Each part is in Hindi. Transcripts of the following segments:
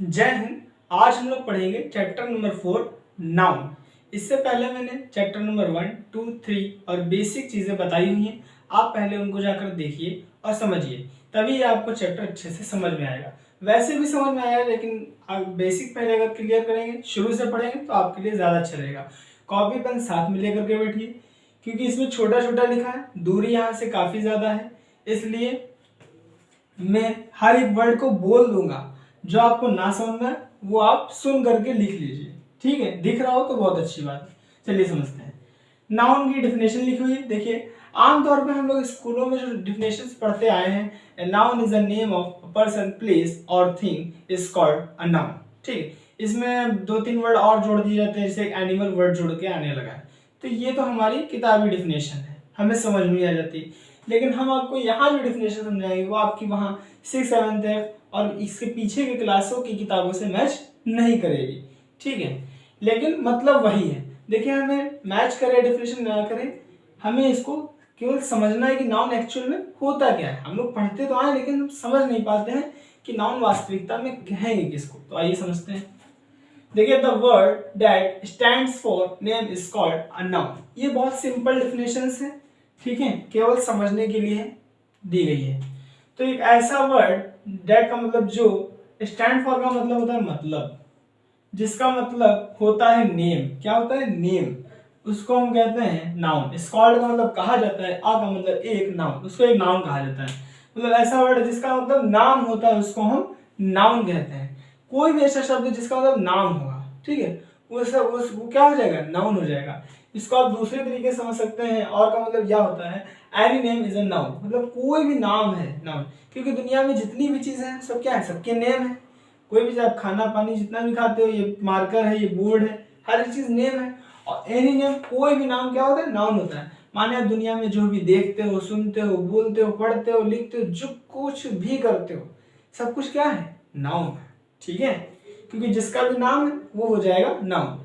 जय हिंद। आज हम लोग पढ़ेंगे चैप्टर नंबर 4 नाउन। इससे पहले मैंने चैप्टर नंबर 1, 2, 3 और बेसिक चीजें बताई हुई हैं। आप पहले उनको जाकर देखिए और समझिए, तभी आपको चैप्टर अच्छे से समझ में आएगा। वैसे भी समझ में आएगा, लेकिन आप बेसिक पहले अगर क्लियर करेंगे, शुरू से पढ़ेंगे तो आपके लिए ज्यादा अच्छा रहेगा। कॉपी पेन साथ में लेकर के बैठिए, क्योंकि इसमें छोटा छोटा लिखा है, दूरी यहाँ से काफी ज्यादा है, इसलिए मैं हर एक वर्ड को बोल दूंगा। जो आपको ना समझ में वो आप सुन करके लिख लीजिए, ठीक है। दिख रहा हो तो बहुत अच्छी बात है। चलिए समझते हैं। नाउन की डिफिनेशन लिखी हुई है, देखिए। आमतौर पे हम लोग स्कूलों में जो डिफिनेशंस पढ़ते आए हैं, noun is a name of a person, place और thing is called a noun, ठीक है। इसमें 2-3 वर्ड और जोड़ दिए जाते हैं, जैसे एनिमल वर्ड जोड़ के आने लगा है। तो ये तो हमारी किताबी डिफिनेशन है, हमें समझ में आ जाती है। लेकिन हम आपको यहाँ जो डिफिनेशन समझाएंगे वो आपकी वहाँ 6, 7 और इसके पीछे के क्लासों की किताबों से मैच नहीं करेगी, ठीक है। लेकिन मतलब वही है। देखिए, हमें मैच करे डेफिनेशन ना करे, हमें इसको केवल समझना है कि नाउन एक्चुअल में होता क्या है। हम लोग पढ़ते तो आए, लेकिन हम समझ नहीं पाते हैं कि नाउन वास्तविकता में कहेंगे किसको। तो आइए समझते हैं। देखिए, the word that stands for name is called a noun. ये बहुत सिंपल डेफिनेशन है, ठीक है, केवल समझने के लिए दी गई है। तो एक ऐसा वर्ड दैट का मतलब, जो स्टैंड फॉर का मतलब होता है मतलब, जिसका मतलब होता है नेम। क्या होता है? नेम। उसको हम कहते हैं नाउन। स्कॉल्ड का मतलब कहा जाता है, आ का मतलब एक, नाउन उसको एक नाउन कहा जाता है। मतलब ऐसा वर्ड जिसका मतलब नाम होता है उसको हम नाउन कहते हैं। कोई भी ऐसा शब्द जिसका मतलब नाम होगा, ठीक है, वो क्या हो जाएगा? नाउन हो जाएगा। इसको आप दूसरे तरीके से समझ सकते हैं। और का मतलब यह होता है any name is a noun, मतलब कोई भी नाम है नाउन। क्योंकि दुनिया में जितनी भी चीजें हैं सब क्या है? सबके नेम है। कोई भी, आप खाना पानी जितना भी खाते हो, ये मार्कर है, ये बोर्ड है, हर एक चीज नेम है। और एनी नेम, कोई भी नाम क्या होता है? नाउन होता है। माने आप दुनिया में जो भी देखते हो, सुनते हो, बोलते हो, पढ़ते हो, लिखते हो, जो कुछ भी करते हो, सब कुछ क्या है? नाउन, ठीक है। क्योंकि जिसका भी नाम है वो हो जाएगा नाउन।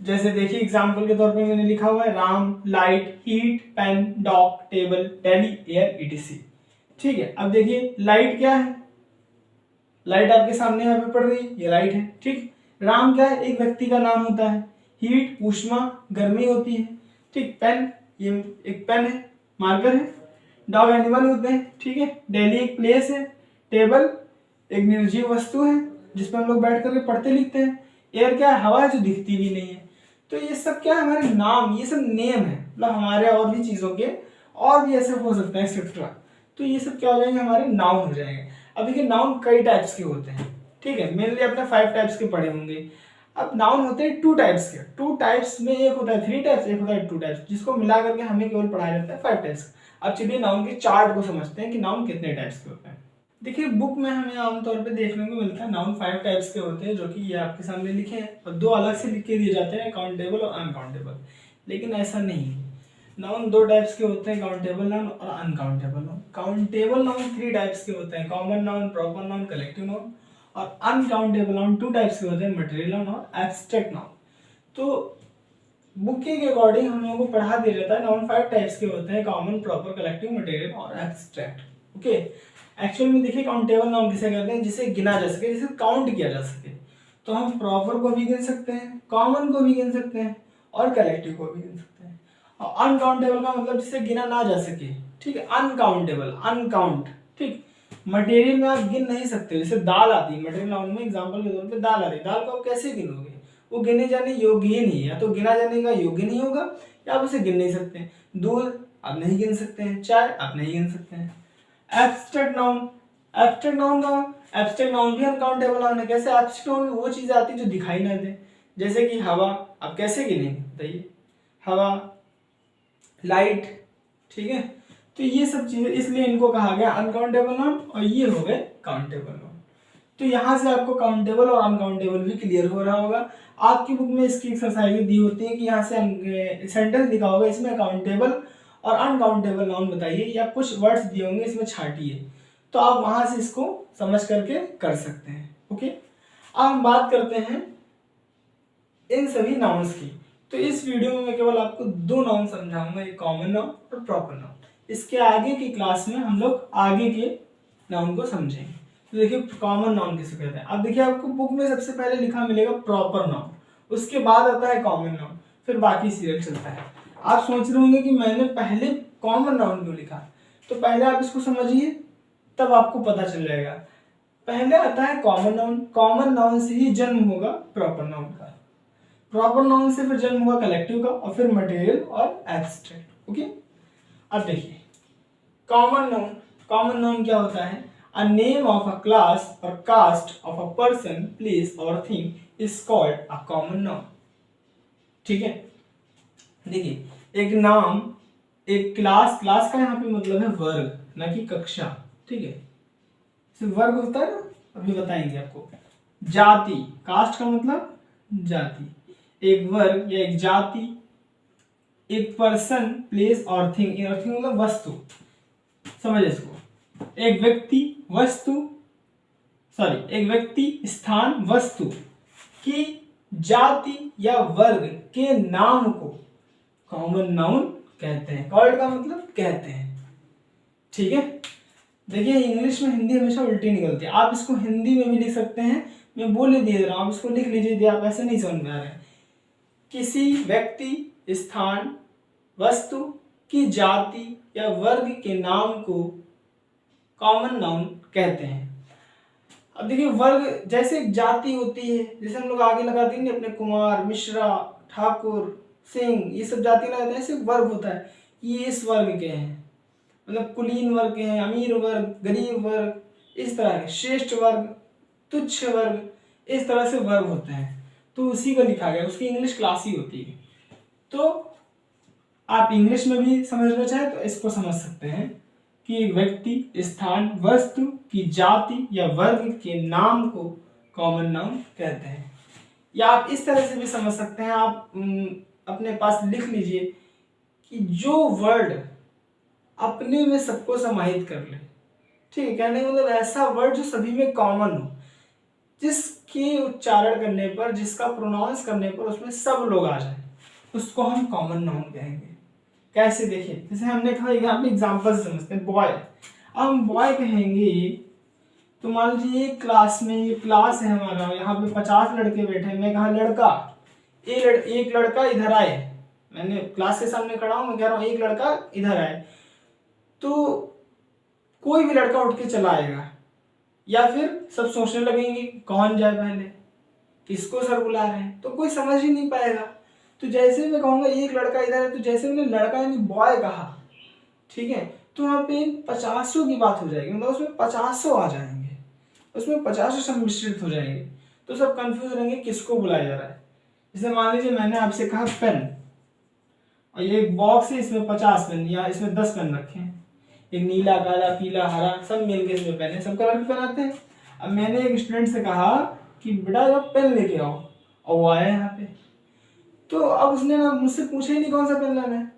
जैसे देखिए, एग्जाम्पल के तौर पे मैंने लिखा हुआ है Ram, light, heat, pen, dog, table, daily, air, ETC, ठीक है। अब देखिए, लाइट क्या है? लाइट आपके सामने यहाँ पे पड़ रही है, ये लाइट है, ठीक। राम क्या है? एक व्यक्ति का नाम होता है। हीट ऊष्मा, गर्मी होती है, ठीक। पेन, ये एक पेन है, मार्कर है। डॉग एनिमल होते हैं, ठीक है। डेली एक प्लेस है। टेबल एक निर्जीव वस्तु है जिसपे हम लोग बैठ करके पढ़ते लिखते हैं। एयर क्या है? हवा है जो दिखती भी नहीं है। तो ये सब क्या है? हमारे नाम, ये सब नेम है। मतलब हमारे और भी चीजों के और भी ऐसे हो सकते हैं एक्सेट्रा। तो ये सब क्या हो जाएंगे? हमारे नाउन हो जाएंगे। अब देखिए, नाउन कई टाइप्स के होते हैं, ठीक है। मेनली अपने 5 टाइप्स के पढ़े होंगे। अब नाउन होते हैं 2 टाइप्स के। 2 टाइप्स में एक होता है 3 टाइप्स, एक होता है 2 टाइप्स, जिसको मिला करके हमें केवल पढ़ाया जाता है 5 टाइप्स। अब चलिए नाउन के चार्ट को समझते हैं कि नाउन कितने टाइप्स के होते हैं। देखिए, बुक में हमें आमतौर पे देखने को मिलता है नाउन 5 टाइप्स के होते हैं, जो कि ये आपके सामने लिखे हैं, और 2 अलग से लिख के दिए जाते हैं, काउंटेबल और अनकाउंटेबल। लेकिन ऐसा नहीं है। नाउन 2 टाइप्स के होते हैं, काउंटेबल नाउन और uncountable noun. Countable noun 3 types के होते हैं, common noun, proper noun, collective noun. और अनकाउंटेबल नाउन 2 टाइप्स के होते हैं, मटेरियल नाउन और एब्स्ट्रैक्ट नाउन। तो बुक के अकॉर्डिंग हम लोगों को पढ़ा दिया जाता है नाउन 5 टाइप्स के होते हैं, कॉमन, प्रॉपर, कलेक्टिव, मटेरियल और एब्स्ट्रैक्ट, ओके। एक्चुअल में देखिए, काउंटेबल नाउन किसे कहते हैं? जिसे गिना जा सके, जिसे काउंट किया जा सके। तो हम प्रॉपर को भी गिन सकते हैं, कॉमन को भी गिन सकते हैं और कलेक्टिव को भी गिन सकते हैं। और अनकाउंटेबल का मतलब जिसे गिना ना जा सके, ठीक है। अनकाउंटेबल, अनकाउंट, ठीक। मटेरियल में आप गिन नहीं सकते। जैसे दाल आती है मटेरियल नाउन में, एग्जांपल के तौर पे दाल आ रही, दाल को आप कैसे गिनोगे? वो गिने जाने योग्य ही नहीं है, या तो गिना जाने का योग्य नहीं होगा, या आप उसे गिन नहीं सकते। दूध आप नहीं गिन सकते हैं, चाय आप नहीं गिन सकते हैं। एब्स्ट्रैक्ट नाउन, एब्स्ट्रैक्ट नाउन का, एब्स्ट्रैक्ट नाउन भी अनकाउंटेबल नाउन है। कैसे? एब्स्ट्रैक्ट नाउन में वो चीजें आती है जो दिखाई ना दे, जैसे कि हवा, आप कैसे गिनेंगे बताइए? हवा, लाइट, ठीक है। तो ये सब चीजें, इसलिए इनको कहा गया अनकाउंटेबल नाउन, और ये हो गए काउंटेबल नाउन। तो यहां से आपको काउंटेबल और अनकाउंटेबल भी क्लियर हो रहा होगा। आपकी बुक में इसकी एक्सरसाइज दी होती है कि यहाँ से सेंटेंस लिखा होगा, इसमें काउंटेबल और अनकाउंटेबल नाउन बताइए, या कुछ वर्ड्स दिए होंगे, इसमें छांटिए। तो आप वहां से इसको समझ करके कर सकते हैं, ओके। अब हम बात करते हैं इन सभी नाउन्स की। तो इस वीडियो में मैं केवल आपको 2 नाउन समझाऊंगा, एक कॉमन नाउन और प्रॉपर नाउन। इसके आगे की क्लास में हम लोग आगे के नाउन को समझेंगे। तो देखिए कॉमन नाउन किसे कहते हैं। अब देखिए आपको बुक में सबसे पहले लिखा मिलेगा प्रॉपर नाउन, उसके बाद आता है कॉमन नाउन, फिर बाकी सीरियल चलता है। आप सोच रहे होंगे कि मैंने पहले कॉमन नाउन क्यों लिखा, तो पहले आप इसको समझिए तब आपको पता चल जाएगा। पहले आता है कॉमन नाउन, कॉमन नाउन से ही जन्म होगा प्रॉपर नाउन का, प्रॉपर नाउन से फिर जन्म होगा कलेक्टिव का, और फिर मटेरियल और एब्स्ट्रैक्ट। ओके, अब देखिए कॉमन नाउन, कॉमन नाउन क्या होता है? A name of a class और caste of a person, place और thing is called a common noun. ठीक है, देखिए एक नाम, एक क्लास, क्लास का यहाँ पे मतलब है वर्ग, ना कि कक्षा। ठीक है, सिर्फ वर्ग होता है ना, अभी बताएंगे आपको। जाति, कास्ट का मतलब जाति, एक वर्ग या एक जाति, एक पर्सन, प्लेस और थिंग, और थिंग मतलब वस्तु, समझ इसको। एक व्यक्ति, वस्तु, सॉरी एक व्यक्ति, स्थान, वस्तु की जाति या वर्ग के नाम को कॉमन नाउन कहते हैं। कॉल्ड का मतलब कहते हैं। ठीक है, देखिए इंग्लिश में हिंदी हमेशा उल्टी निकलती है, आप इसको हिंदी में भी लिख सकते हैं, मैं बोल ही दे रहा हूं, आप इसको लिख लीजिए यदि आप ऐसे नहीं समझ में आ रहे हैं। किसी व्यक्ति, स्थान, वस्तु की जाति या वर्ग के नाम को कॉमन नाउन कहते हैं। अब देखिए वर्ग, जैसे एक जाति होती है, जैसे हम लोग आगे लगा देंगे अपने कुमार, मिश्रा, ठाकुर, सिंह, ये सब जाति लगाते हैं, ऐसे वर्ग होता है, ये इस वर्ग के हैं, मतलब कुलीन वर्ग के हैं, अमीर वर्ग, गरीब वर्ग, इस तरह के, श्रेष्ठ वर्ग, तुच्छ वर्ग, इस तरह से वर्ग होते हैं। तो उसी को लिखा गया, उसकी इंग्लिश क्लास ही होती है। तो आप इंग्लिश में भी समझना चाहें तो इसको समझ सकते हैं कि एक व्यक्ति, स्थान, वस्तु की जाति या वर्ग के नाम को कॉमन नाउन कहते हैं। या आप इस तरह से भी समझ सकते हैं, आप अपने पास लिख लीजिए कि जो वर्ड अपने में सबको समाहित कर ले। ठीक है, कहने का मतलब ऐसा वर्ड जो सभी में कॉमन हो, जिसके उच्चारण करने पर, जिसका प्रोनाउंस करने पर उसमें सब लोग आ जाए, उसको हम कॉमन नाउन कहेंगे। कैसे, देखिए जैसे हमने कहा, यहाँ पे एग्जाम्पल से समझते हैं। बॉय, अब हम बॉय कहेंगे तो मान लीजिए क्लास में, ये क्लास है हमारा, यहाँ पे 50 लड़के बैठे हैं, मैं कहा लड़का, एक लड़का इधर आए, मैंने क्लास के सामने खड़ा हूं, मैं कह रहा हूँ एक लड़का इधर आए, तो कोई भी लड़का उठ के चला आएगा, या फिर सब सोचने लगेंगे कौन जाए पहले, किसको सर बुला रहे हैं, तो कोई समझ ही नहीं पाएगा। तो जैसे मैं कहूँगा एक लड़का इधर है, तो जैसे मैंने लड़का यानी बॉय कहा, ठीक है, तो वहाँ पे 50 की बात हो जाएगी, मतलब उसमें 50 आ जाएंगे, उसमें 50 सम्मिश्रित हो जाएंगे, तो सब कंफ्यूज रहेंगे किसको बुलाया जा रहा है। जैसे मान लीजिए मैंने आपसे कहा पेन, और ये एक बॉक्स है, इसमें 50 पेन या इसमें 10 पेन रखे हैं, एक नीला, काला, पीला, हरा, सब मिलके इसमें पेन है, सब कलर के पेन आते हैं। अब मैंने एक स्टूडेंट से कहा कि बेटा जब पेन लेके आओ, और वो आया यहाँ पे, तो अब उसने ना मुझसे पूछा ही नहीं कौन सा पेन लाना है।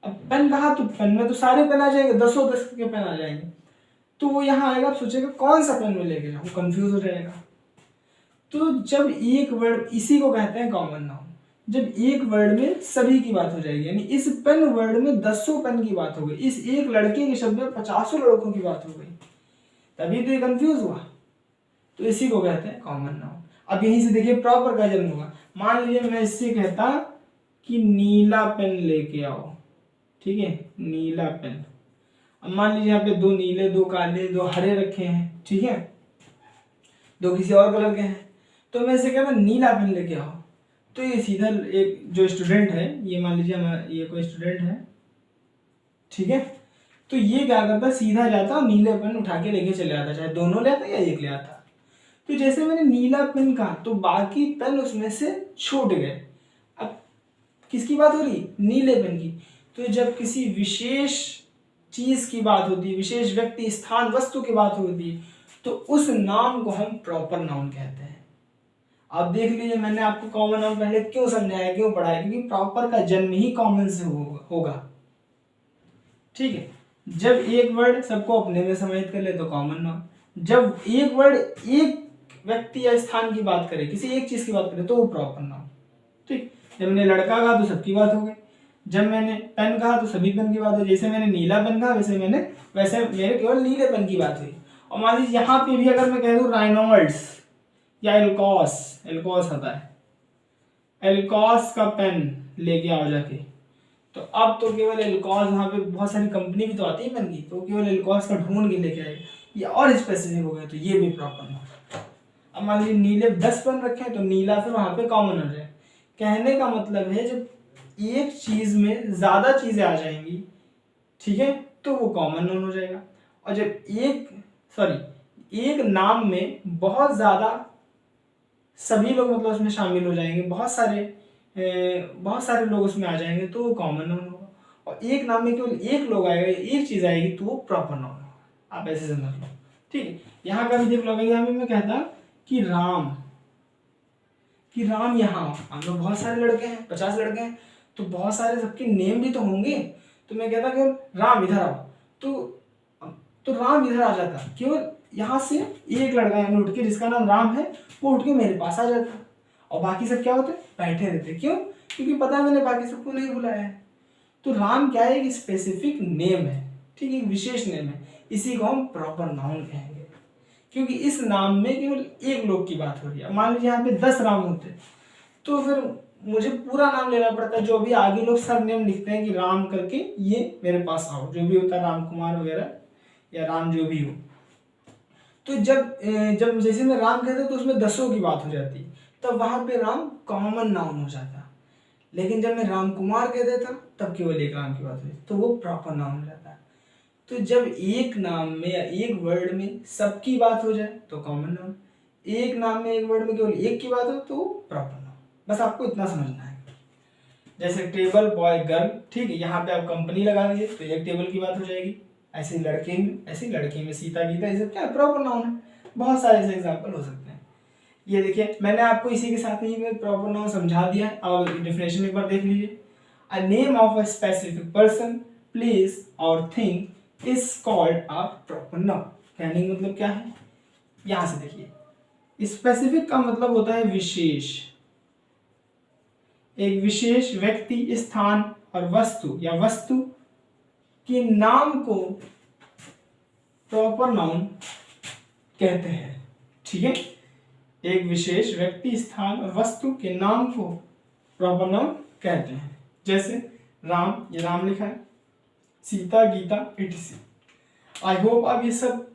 अब पेन कहा, तो पेन में तो सारे पेन आ जाएंगे, 10 के पेन आ जाएंगे, तो वो यहाँ आएगा, सोचेगा कौन सा पेन में लेके जाऊँ, कंफ्यूज हो जाएगा। तो जब एक वर्ड, इसी को कहते हैं कॉमन नाउन, जब एक वर्ड में सभी की बात हो जाएगी, यानी इस पेन वर्ड में 10 पेन की बात हो गई, इस एक लड़के के शब्द में 50 लड़कों की बात हो गई, तभी तो ये कंफ्यूज हुआ, तो इसी को कहते हैं कॉमन नाउन। अब यहीं से देखिए प्रॉपर का जन्म होगा। मान लीजिए मैं इससे कहता कि नीला पेन लेके आओ, ठीक है, नीला पेन। अब मान लीजिए यहाँ पे 2 नीले, 2 काले, 2 हरे रखे हैं, ठीक है, 2 किसी और कलर के हैं, तो मैं इसे कहता नीला पेन लेके आओ, तो ये सीधा एक जो स्टूडेंट है, ये मान लीजिए ये कोई स्टूडेंट है, ठीक है, तो ये क्या करता, सीधा जाता और नीले पेन उठा के लेके चले आता, चाहे दोनों ले आता या एक ले आता। तो जैसे मैंने नीला पेन कहा, तो बाकी पेन उसमें से छूट गए। अब किसकी बात हो रही, नीले पेन की। तो जब किसी विशेष चीज की बात होती है, विशेष व्यक्ति, स्थान, वस्तु की बात होती है, तो उस नाम को हम प्रॉपर नाउन कहते हैं। आप देख लीजिए मैंने आपको कॉमन नाउन पहले क्यों समझाया, क्यों पढ़ाया, क्योंकि प्रॉपर का जन्म ही कॉमन से होगा। ठीक है, जब एक वर्ड सबको अपने में समाहित कर ले तो कॉमन नाउन, जब एक वर्ड एक व्यक्ति या स्थान की बात करे, किसी एक चीज की बात करे, तो वो प्रॉपर नाउन। ठीक, जब मैंने लड़का कहा तो सबकी बात हो गई, जब मैंने पेन कहा तो सभी पेन की बात हुई, जैसे मैंने नीला पेन कहा वैसे मेरे केवल नीले पेन की बात हुई, और मान लीजिए यहाँ पे भी अगर मैं कह दूँ राइनॉल्ड्स या एल्कॉस, एल्कॉस आता है, एल्कॉस का पेन लेके आओ जाके, तो अब तो केवल एल्कॉस, वहाँ पे बहुत सारी कंपनी भी तो आती है पेन की, तो केवल एल्कॉस का ढूंढ के लेके आएगा, ये और स्पेसिफिक हो गया, तो ये भी प्रॉपर नाउन। अब मान लीजिए नीले 10 पेन रखे हैं, तो नीला फिर वहाँ पे कॉमन हो जाए। कहने का मतलब है जब एक चीज में ज्यादा चीजें आ जाएंगी, ठीक है, तो वो कॉमन नाउन हो जाएगा। और जब एक नाम में बहुत ज्यादा सभी लोग मतलब उसमें शामिल हो जाएंगे, बहुत सारे लोग उसमें आ जाएंगे, तो वो कॉमन नाउन होगा। और एक नाम में केवल एक लोग आएगा, एक चीज आएगी, तो वो प्रॉपर नाउन होगा। आप ऐसे समझ लो, ठीक है। यहाँ का भी देख लो, यहाँ पे मैं कहता कि राम यहाँ, हम लोग बहुत सारे लड़के हैं, 50 लड़के हैं, तो बहुत सारे सबके नेम भी तो होंगे, तो मैं कहता केवल राम इधर आओ, तो राम इधर आ जाता, केवल यहाँ से एक लड़का यहाँ उठ के जिसका नाम राम है, वो उठ के मेरे पास आ जाता, और बाकी सब क्या होते, बैठे रहते। क्यों? क्योंकि पता है मैंने बाकी सबको नहीं बुलाया है। तो राम क्या है, एक स्पेसिफिक नेम है, ठीक है, एक विशेष नेम है, इसी को हम प्रॉपर नाउन कहेंगे, क्योंकि इस नाम में केवल एक लोग की बात हो रही है। मान लीजिए यहाँ पे 10 राम होते, तो फिर मुझे पूरा नाम लेना पड़ता है, जो भी आगे लोग सब नेम लिखते हैं कि राम करके ये मेरे पास आओ, जो भी होता है राम कुमार वगैरह या राम जो भी हो। तो जब जैसे मैं राम कहता तो उसमें 10 की बात हो जाती, तब वहां पे राम कॉमन नाउन हो जाता। लेकिन जब मैं राम कुमार कह देता तब केवल एक राम की बात हुई, तो वो प्रॉपर नाउन हो जाता है। तो जब एक नाम में या एक वर्ड में सबकी बात हो जाए तो कॉमन नाउन, एक नाम में एक वर्ड में केवल एक की बात हो तो प्रॉपर नाउन। बस आपको इतना समझना है। जैसे टेबल, बॉय, गर्ल, ठीक है, यहाँ पे आप कंपनी लगा दीजिए तो एक टेबल की बात हो जाएगी। ऐसे लड़के में सीता, गीता, ये सब क्या प्रॉपर नाउन है। बहुत सारे ऐसे एग्जाम्पल हो सकते हैं। ये देखिए, मैंने आपको इसी के साथ ही में प्रॉपर नाउन समझा दिया है। और डेफिनेशन एक बार देख लीजिए। A name of a specific person, place और thing is called a proper noun. कहने का मतलब क्या है, यहां से देखिए, स्पेसिफिक का मतलब होता है विशेष, एक विशेष व्यक्ति, स्थान और वस्तु या वस्तु के नाम को प्रॉपर नाउन कहते हैं, ठीक है। एक विशेष व्यक्ति, स्थान और वस्तु के नाम को प्रॉपर नाउन कहते हैं। जैसे राम, ये राम लिखा है, Sita, Gita, etc। I hope आप ये सब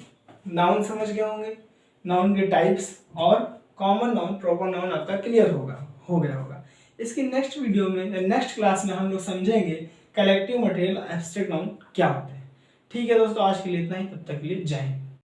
नाउन समझ गए होंगे, नाउन के टाइप्स और कॉमन नाउन, प्रॉपर नाउन आपका क्लियर हो गया होगा। इसकी नेक्स्ट वीडियो में, नेक्स्ट क्लास में हम लोग समझेंगे कलेक्टिव मटेरियल एब्स्ट्रैक्ट नाउन क्या होते हैं। ठीक है दोस्तों, आज के लिए इतना ही, तब तक के लिए जय हिंद।